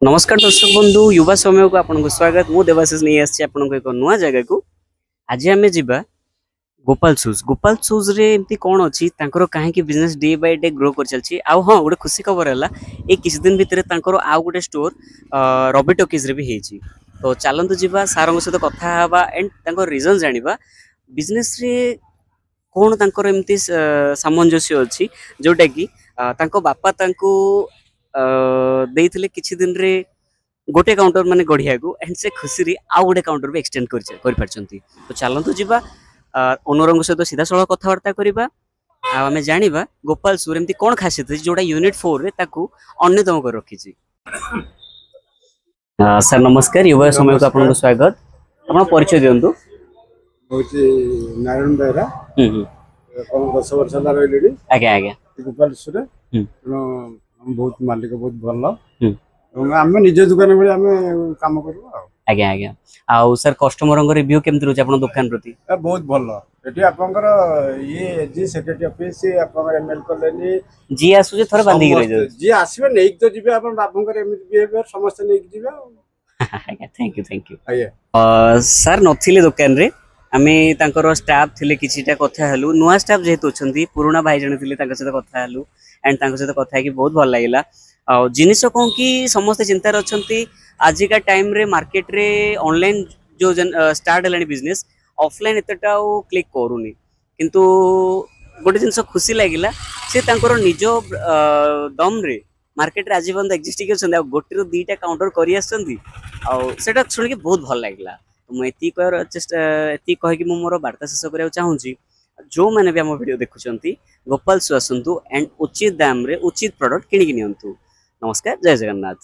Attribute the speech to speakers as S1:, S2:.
S1: नमस्कार दर्शक बंधु युवा समय को आपन को स्वागत मु देवाशीष नहीं आसी आपन को एक नुआ जगह को आज आम जीवा गोपाल शूज रे एमती कौन अच्छी कहीं business day by day grow कर चलची आ हाँ गोटे खुशी खबर है ये किसी दिन भितर आउ गोटे स्टोर रवि टॉकीज रे भी हेची। तो चलतु जीवा सार सहित कथा हवा एंड रीजन जानिबा बिजनेस रे कौन तांकर एमती सामंजस्य अच्छी जोटा कि तांको बापा तांको देइथिले किछि दिन रे गोटे काउंटर माने गढ़िया को एंड से खुशी रे आउ गोटे काउंटर भी एक्सटेंड कर परछंती। तो चलंतु जीवा ओनरंग सहित सीधा सळख कथावार्ता करिबा आ हमें जानिबा गोपाल सूर एमती कोन खासियत है जोटा यूनिट 4 रे ताकू अन्यतम कर रखिछि। सर नमस्कार युवा समय को आपन को स्वागत आपन परिचय दियंतु।
S2: होची नारायण बेहरा 10 वर्ष ला रहलेडी
S1: आगे आगे
S2: गोपाल सूर बहुत मालिक बहुत भल आम निज दुकान बेले आम काम करू
S1: आगे आगे आउ सर कस्टमर रिव्यू केमति रहछ आपन दुकान प्रति
S2: बहुत भल एठी आपनकर ये जी सेक्रेटरी ऑफिस आपनकर एमएल कॉलोनी
S1: जी आसु जे थोर बांधी रह जाउ
S2: जी आसीबे नै तो जिबे आपन आपनकर एमएल बिहेवियर समस्त नै जिबे
S1: आगे थैंक यू आगे सर नथिले दुकान रे आमे तांकर स्टाफ थिले किछिटा कथा हलु नुवा स्टाफ जेहेतु अछंती पुराना भाई जण थिले तांकर सहित कथा हलु एंड तांकर सहित कथा कि बहुत भल लागिला। आ जिनिस कोन कि समस्त चिंता रे अछंती आज का टाइम रे मार्केट रे ऑनलाइन जो स्टार्ट हलानी बिजनेस ऑफलाइन एतटा क्लिक करूनी किंतु गोटे जिनस खुशी लागिला से तांकर निज दम रे मार्केट रे आज बंद एक्जिस्टिंग अछंती आ गोटे रो दीटा काउंटर करि आछंती आ सेटा सुन के बहुत भल लागिला। मुझे एति कह कि मोर वार्ता शेष करने चाहूँगी जो मैंने भी आम वीडियो देखुंत गोपाल शू आसतु एंड उचित दाम रे उचित प्रोडक्ट किणिकी नियंतु। नमस्कार जय जगन्नाथ।